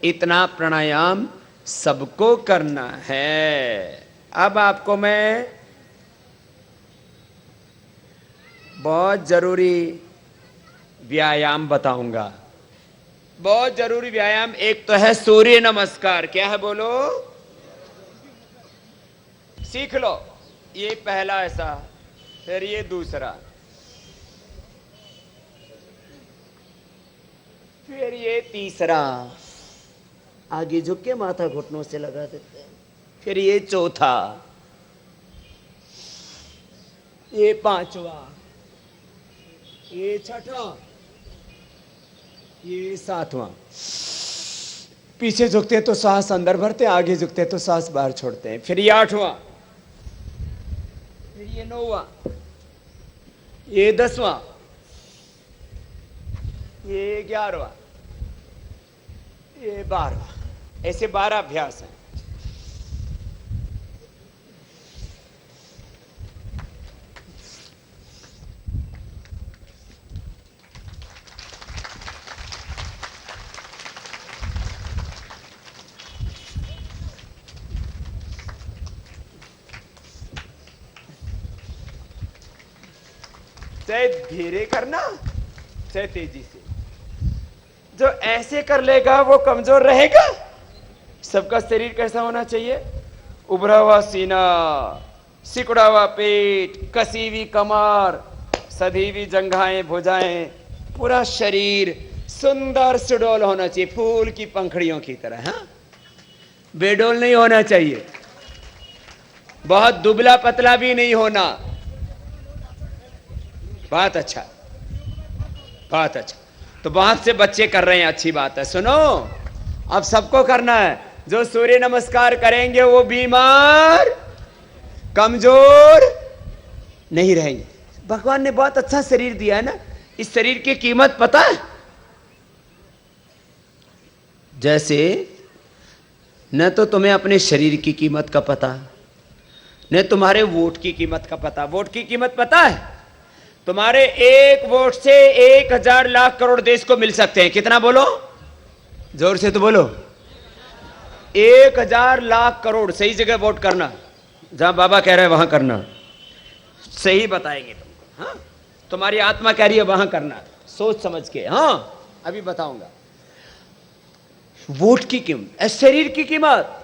Speaker 1: इतना प्राणायाम सबको करना है। अब आपको मैं बहुत जरूरी व्यायाम बताऊंगा। बहुत जरूरी व्यायाम। एक तो है सूर्य नमस्कार। क्या है बोलो? सीख लो। ये पहला ऐसा, फिर ये दूसरा, फिर ये तीसरा, आगे झुक के माथा घुटनों से लगा देते हैं, फिर ये चौथा, ये पांचवा, ये छठा, ये सातवां। पीछे झुकते हैं तो सांस अंदर भरते हैं, आगे झुकते हैं तो सांस बाहर छोड़ते हैं। फिर ये आठवां, फिर ये नौवां, ये 10वां, ये 11वां, ये 12वां। ऐसे 12 अभ्यास हैं। चाहे धीरे करना चाहे तेजी से। जो ऐसे कर लेगा वो कमजोर रहेगा। सबका शरीर कैसा होना चाहिए? उभरा हुआ सीना, सिकुड़ा हुआ पेट, कसी हुई कमर, सधी हुई जंघाएं, भुजाएं, पूरा शरीर सुंदर सुडौल होना चाहिए, फूल की पंखड़ियों की तरह। हाँ, बेडोल नहीं होना चाहिए, बहुत दुबला पतला भी नहीं होना। बात अच्छा, बात अच्छा। तो बहुत से बच्चे कर रहे हैं, अच्छी बात है। सुनो, अब सबको करना है। जो सूर्य नमस्कार करेंगे वो बीमार, कमजोर नहीं रहेंगे। भगवान ने बहुत अच्छा शरीर दिया है ना। इस शरीर की कीमत पता है? जैसे न तो तुम्हें अपने शरीर की कीमत का पता, ने तुम्हारे वोट की कीमत का पता? वोट की कीमत पता है? तुम्हारे एक वोट से 1000 लाख करोड़ देश को मिल सकते हैं। कितना बोलो, जोर से तो बोलो। 1000 लाख करोड़। सही जगह वोट करना, जहां बाबा कह रहे हैं वहां करना, सही बताएंगे तुमको। हाँ, तुम्हारी आत्मा कह रही है वहां करना, सोच समझ के। हाँ, अभी बताऊंगा। वोट की कीमत, शरीर की कीमत।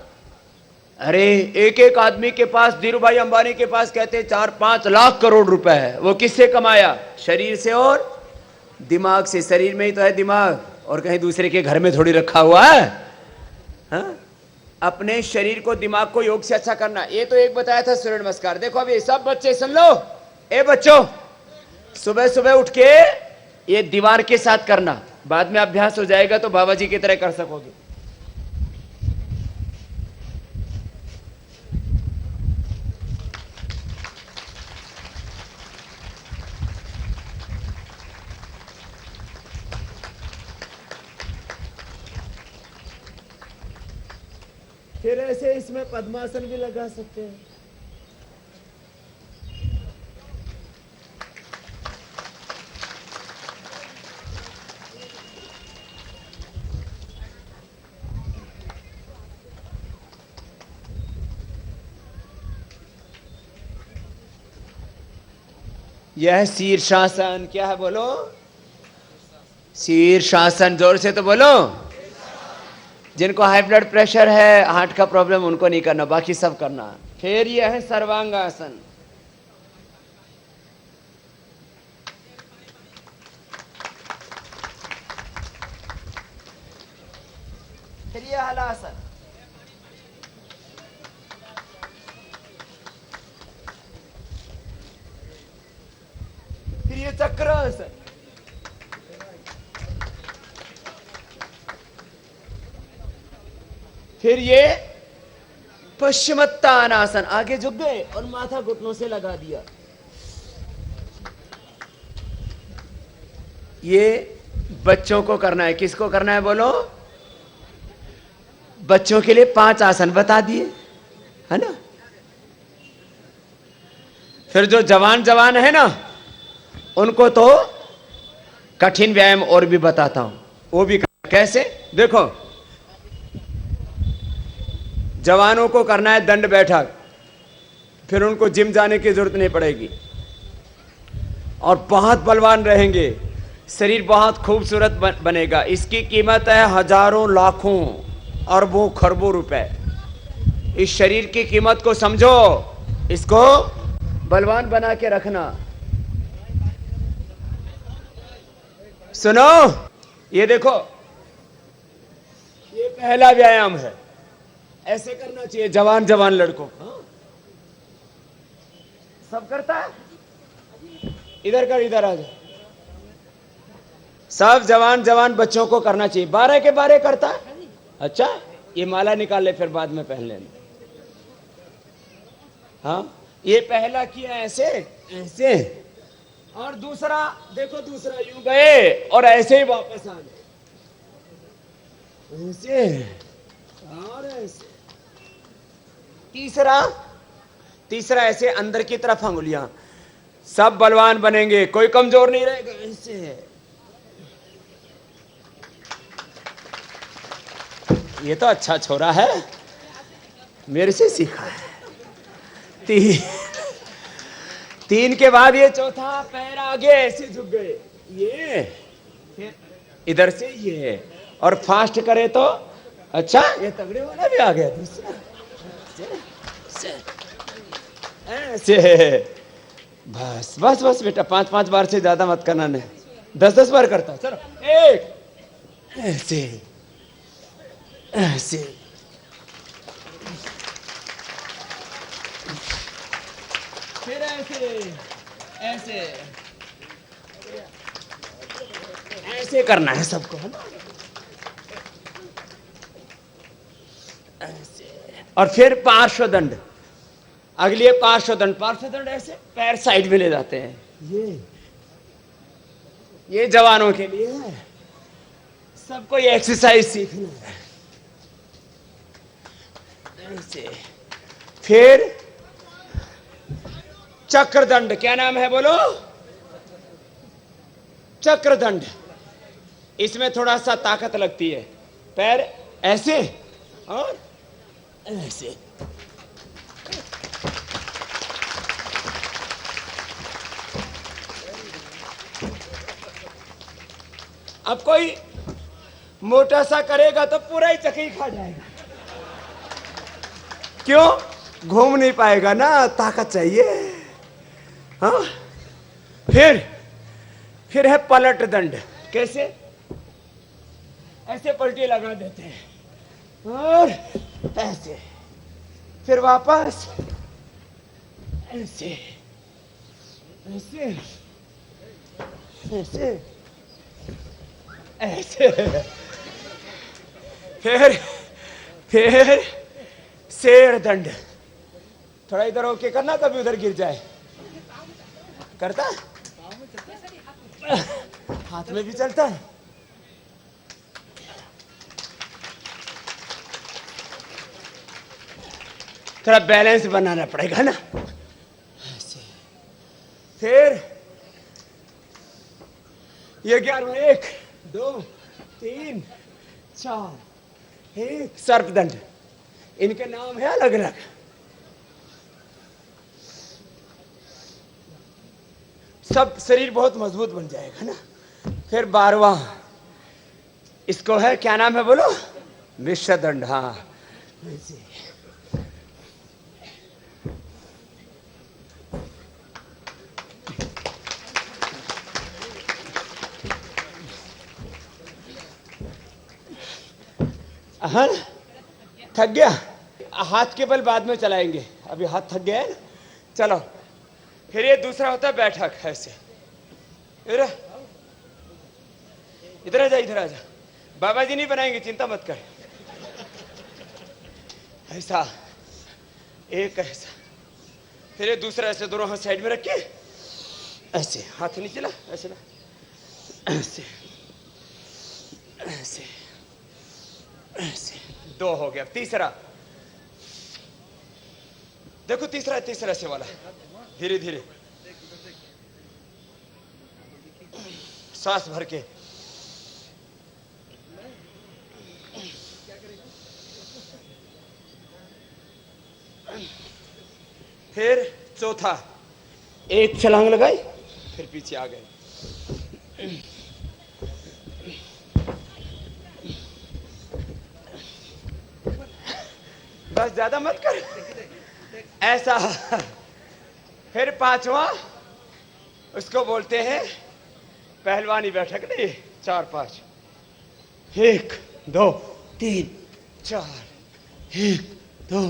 Speaker 1: अरे एक एक आदमी के पास, धीरूभाई अंबानी के पास कहते 4-5 लाख करोड़ रुपए है। वो किससे कमाया? शरीर से और दिमाग से। शरीर में ही तो है दिमाग, और कहीं दूसरे के घर में थोड़ी रखा हुआ है। हाँ? अपने शरीर को, दिमाग को योग से अच्छा करना। ये तो एक बताया था सूर्य नमस्कार। देखो अभी सब बच्चे सुन लो। ए बच्चों, सुबह सुबह उठ के ये दीवार के साथ करना, बाद में अभ्यास हो जाएगा तो बाबा जी की तरह कर सकोगे। फिर ऐसे इसमें पद्मासन भी लगा सकते हैं। यह शीर्षासन। क्या है बोलो? शीर्षासन। जोर से तो बोलो। जिनको हाई ब्लड प्रेशर है, हार्ट का प्रॉब्लम, उनको नहीं करना, बाकी सब करना। फिर यह है सर्वांगासन। फिर यह हलासन। फिर ये चक्रासन। फिर ये पश्चिमोत्तानासन। आगे झुक गए और माथा घुटनों से लगा दिया। ये बच्चों को करना है। किसको करना है बोलो? बच्चों के लिए 5 आसन बता दिए, है ना। फिर जो जवान जवान है ना, उनको तो कठिन व्यायाम और भी बताता हूं, वो भी कैसे। देखो, जवानों को करना है दंड बैठक, फिर उनको जिम जाने की जरूरत नहीं पड़ेगी और बहुत बलवान रहेंगे, शरीर बहुत खूबसूरत बनेगा। इसकी कीमत है हजारों, लाखों, अरबों, खरबों रुपए। इस शरीर की कीमत को समझो, इसको बलवान बना के रखना। सुनो, ये देखो, ये पहला व्यायाम है। ऐसे करना चाहिए जवान जवान लड़कों को। हाँ? सब करता है? इधर कर, इधर आ जा। सब जवान जवान बच्चों को करना चाहिए। 12 के 12 करता है। अच्छा, ये माला निकाल ले, फिर बाद में पहन लेना। हाँ, ये पहला किया ऐसे ऐसे, और दूसरा देखो, दूसरा यूं गए और ऐसे ही वापस आ गए, ऐसे और ऐसे। तीसरा ऐसे अंदर की तरफ अंगुलियां। सब बलवान बनेंगे, कोई कमजोर नहीं रहेगा। ऐसे। ये तो अच्छा छोरा है, मेरे से सीखा है। 3 के बाद ये चौथा, पैर आगे ऐसे झुक गए, ये फिर इधर से ये, और फास्ट करे तो अच्छा, ये तगड़े वाला भी आ गया। दूसरा ऐसे। बस बस बस बेटा, 5-5 बार से ज्यादा मत करना। नहीं, 10-10 बार करता। चलो, एक ऐसे ऐसे, फिर ऐसे ऐसे ऐसे करना है सबको, है ना। ऐसे। और फिर पार्श्वदंड। अगली है पार्श्वदंड। पार्श्वदंड ऐसे पैर साइड में ले जाते हैं। ये जवानों के लिए है, सबको ये एक्सरसाइज सीखना है। ऐसे। फिर चक्रदंड, क्या नाम है बोलो? चक्रदंड। इसमें थोड़ा सा ताकत लगती है, पैर ऐसे और ऐसे। अब कोई मोटा सा करेगा तो पूरा ही चक्की खा जाएगा। क्यों? घूम नहीं पाएगा ना, ताकत चाहिए। हाँ, फिर है पलट दंड। कैसे? ऐसे पलटी लगा देते हैं और ऐसे, फिर वापस ऐसे ऐसे ऐसे ऐसे, फिर शेर दंड। थोड़ा इधर होके करना, कभी उधर गिर जाए। करता हाथ में भी चलता है। थोड़ा बैलेंस बनाना पड़ेगा ना। ऐसे, फिर ये 11, 1 2 3 4, एक सर्पदंड। इनके नाम है अलग अलग। सब शरीर बहुत मजबूत बन जाएगा ना। फिर 12वां, इसको है, क्या नाम है बोलो? विषदंड। हाँ, हाँ, थक गया? हाथ के बल बाद में चलाएंगे, अभी हाथ थक गया है। चलो, फिर ये दूसरा होता है बैठक। ऐसे इधर इधर आ जा, इधर आ जा। बाबा जी नहीं बनाएंगे, चिंता मत कर। ऐसा, एक ऐसा, फिर ये दूसरा ऐसे, दोनों हाथ साइड में रख के ऐसे, हाथ नीचे ला, ऐसे ला, ऐसे ऐसे ऐसे। 2 हो गया। तीसरा देखो, तीसरा से वाला, धीरे धीरे सांस भर के। फिर चौथा, एक छलांग लगाई, फिर पीछे आ गए। बस ज्यादा मत कर, ऐसा। फिर 5वां, उसको बोलते हैं पहलवानी बैठक। नहीं, 4 5, 1 2 3 4, 1 2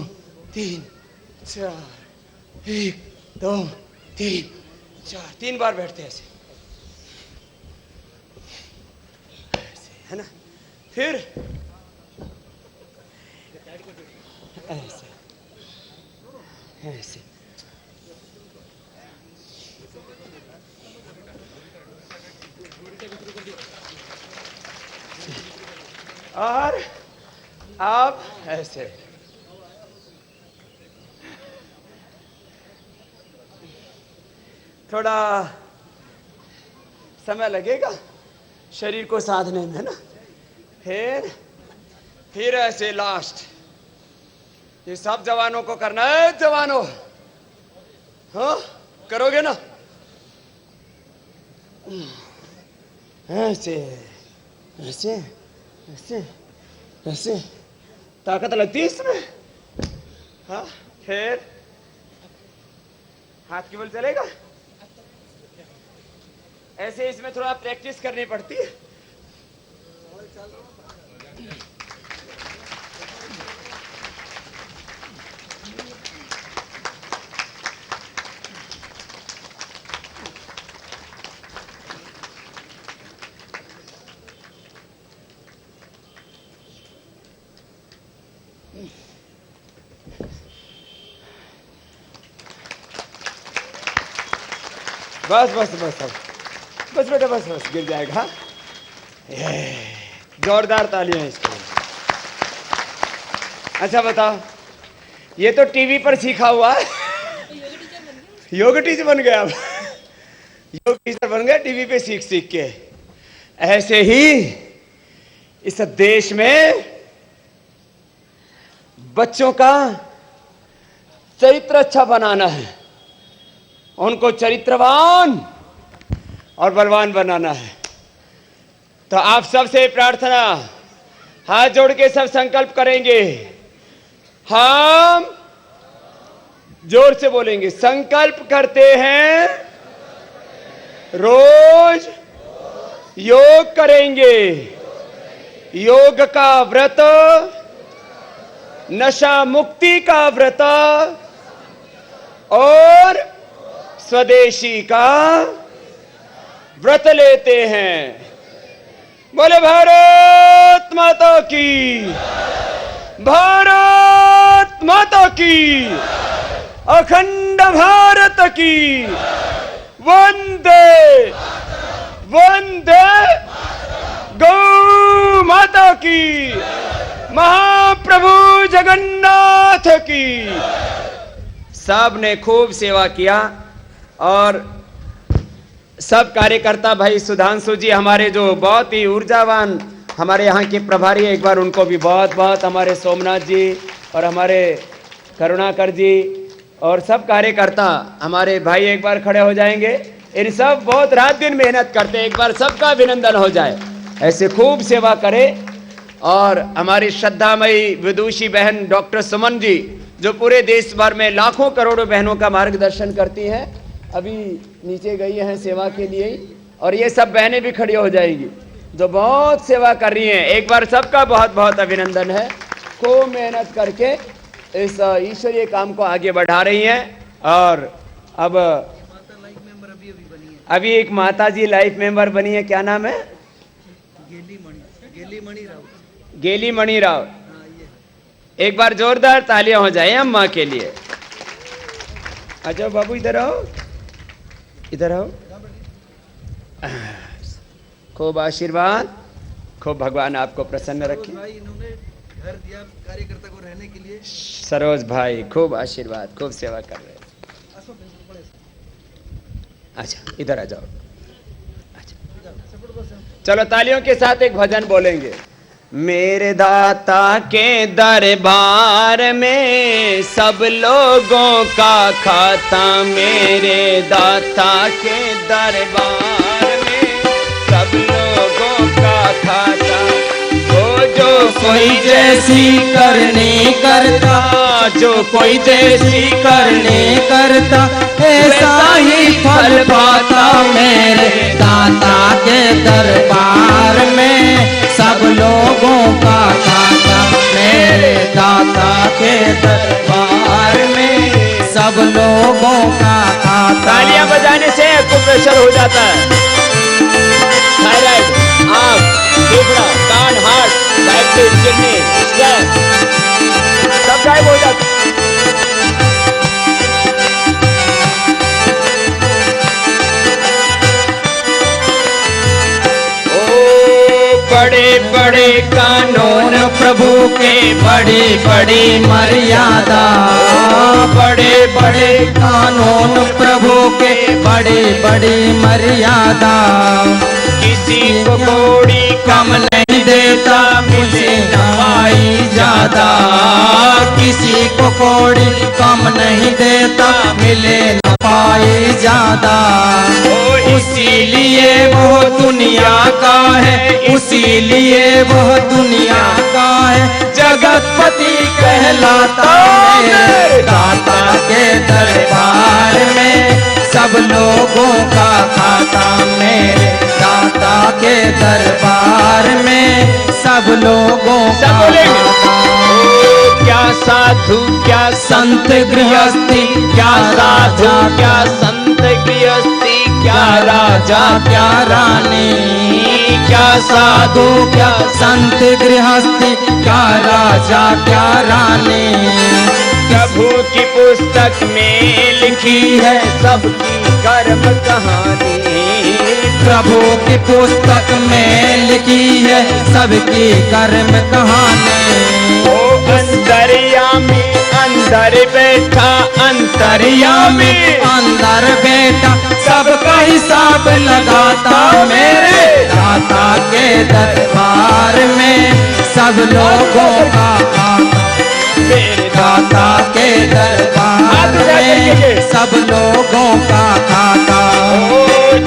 Speaker 1: 3 4, 1 2 3 4, 3 बार बैठते हैं ऐसे, है ना। फिर ऐसे ऐसे, और अब ऐसे। थोड़ा समय लगेगा शरीर को साधने में ना। फिर ऐसे लास्ट। ये सब जवानों को करना है। जवानों, हाँ, करोगे ना? ऐसे ऐसे ऐसे ऐसे, ताकत लगती है इसमें। हाँ, फिर हाथ की बल चलेगा ऐसे। इसमें थोड़ा प्रैक्टिस करनी पड़ती है। बस बस बस बस बेटा, बस बस, गिर जाएगा। हाँ, जोरदार तालियां इसके लिए। अच्छा बताओ, ये तो टीवी पर सीखा हुआ है। योग टीचर बन गया अब। योग टीचर बन गया टीवी पे सीख सीख के। ऐसे ही इस देश में बच्चों का चरित्र अच्छा बनाना है, उनको चरित्रवान और बलवान बनाना है। तो आप सबसे प्रार्थना, हाथ जोड़ के सब संकल्प करेंगे। हम जोर से बोलेंगे, संकल्प करते हैं रोज योग करेंगे। योग का व्रत, नशा मुक्ति का व्रत और स्वदेशी का व्रत लेते हैं। बोले भारत माता की, भारत माता की, अखंड भारत की, वंदे वंदे गौ माता की, महाप्रभु जगन्नाथ की। सब ने खूब सेवा किया और सब कार्यकर्ता भाई सुधांशु जी हमारे जो बहुत ही ऊर्जावान हमारे यहाँ के प्रभारी, एक बार उनको भी बहुत बहुत, हमारे सोमनाथ जी और हमारे करुणाकर जी और सब कार्यकर्ता हमारे भाई एक बार खड़े हो जाएंगे। इन सब बहुत रात दिन मेहनत करते हैं, एक बार सबका अभिनंदन हो जाए। ऐसे खूब सेवा करें। और हमारी श्रद्धामयी विदुषी बहन डॉक्टर सुमन जी जो पूरे देश भर में लाखों करोड़ों बहनों का मार्गदर्शन करती हैं, अभी नीचे गई हैं सेवा के लिए ही। और ये सब बहनें भी खड़ी हो जाएंगी जो बहुत सेवा कर रही हैं। एक बार सबका बहुत बहुत अभिनंदन है। खूब मेहनत करके इस ईश्वरीय काम को आगे बढ़ा रही हैं। और अब अभी एक माता जी लाइफ मेंबर बनी है, क्या नाम है? गेली मणि राव। एक बार जोरदार तालियां हो जाए अम्मा के लिए। अच्छा बाबू इधर आओ, इधर आओ। खूब आशीर्वाद, खूब भगवान आपको प्रसन्न रखे।
Speaker 5: इन्होंने घर दिया कार्यकर्ता को रहने के लिए।
Speaker 1: सरोज भाई खूब आशीर्वाद, खूब सेवा कर रहे हैं। अच्छा इधर आ जाओ। अच्छा चलो तालियों के साथ एक भजन बोलेंगे। मेरे दाता के दरबार में सब लोगों का खाता, मेरे दाता के दरबार में सब लोगों का खाता। जो
Speaker 3: कोई जैसी करनी करता,
Speaker 1: जो कोई जैसी
Speaker 3: करनी करता, ऐसा ही फल पाता। मेरे दाता के दरबार में सब लोगों का खाता, मेरे दाता के दरबार में सब लोगों का खाता।
Speaker 1: तालियां बजाने से आपको प्रेशर हो जाता है। थायराइड, आँख, फेफड़ा, कान, हार्ट, डायबिटीज, किडनी, स्ट्रेस सब गायब हो जाता है। बड़े बड़े कानून
Speaker 3: प्रभु के, बड़ी बड़ी मर्यादा,
Speaker 1: बड़े बड़े
Speaker 3: कानून प्रभु के, बड़ी बड़ी मर्यादा।
Speaker 1: किसी को कोड़ी
Speaker 3: कम नहीं देता, मुझे नवाई ज्यादा। किसी को कोड़ी कम नहीं देता, मिले न पाई ज्यादा। इसीलिए वो दुनिया का है, इसीलिए वो दुनिया का है, जगतपति कहलाता। मेरे दाता के दरबार में सब लोगों का खाता, मेरे दाता के दरबार में सब लोगों का खाता।
Speaker 1: क्या साधु क्या
Speaker 3: संत गृहस्थी,
Speaker 1: क्या साधु क्या संत गृहस्थी, क्या राजा
Speaker 3: क्या रानी,
Speaker 1: क्या साधु
Speaker 3: क्या संत गृहस्थी, क्या राजा क्या रानी।
Speaker 1: प्रभु की पुस्तक में लिखी है सबकी कर्म कहानी।
Speaker 3: प्रभु की पुस्तक में लिखी है सबकी कर्म कहानी।
Speaker 1: ओ अंतर्यामी अंदर बैठे बैठा अंतर्यामी,
Speaker 3: अंदर बेटा सबका हिसाब लगाता, मेरे दाता के दरबार में सब लोगों का खाता,
Speaker 1: मेरे
Speaker 3: दाता के दरबार में सब लोगों का खाता।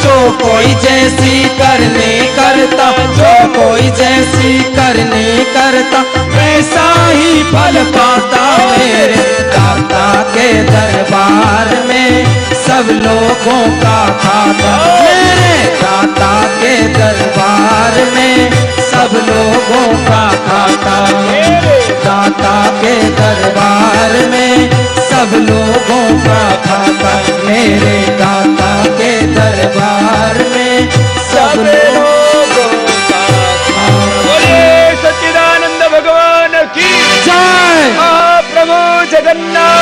Speaker 3: जो कोई जैसी करनी करता, जो कोई जैसी करनी करता, वैसा ही फल पाता, मेरे दाता के दरबार में सब लोगों का खाता, मेरे दाता के दरबार में सब लोगों का खाता, मेरे दाता के दरबार में सब लोगों का खाता, मेरे दाता के दरबार में सब लोगों का खाता।
Speaker 1: बोले सच्चिदानंद भगवान की
Speaker 3: जय।
Speaker 1: प्रभु जगन्नाथ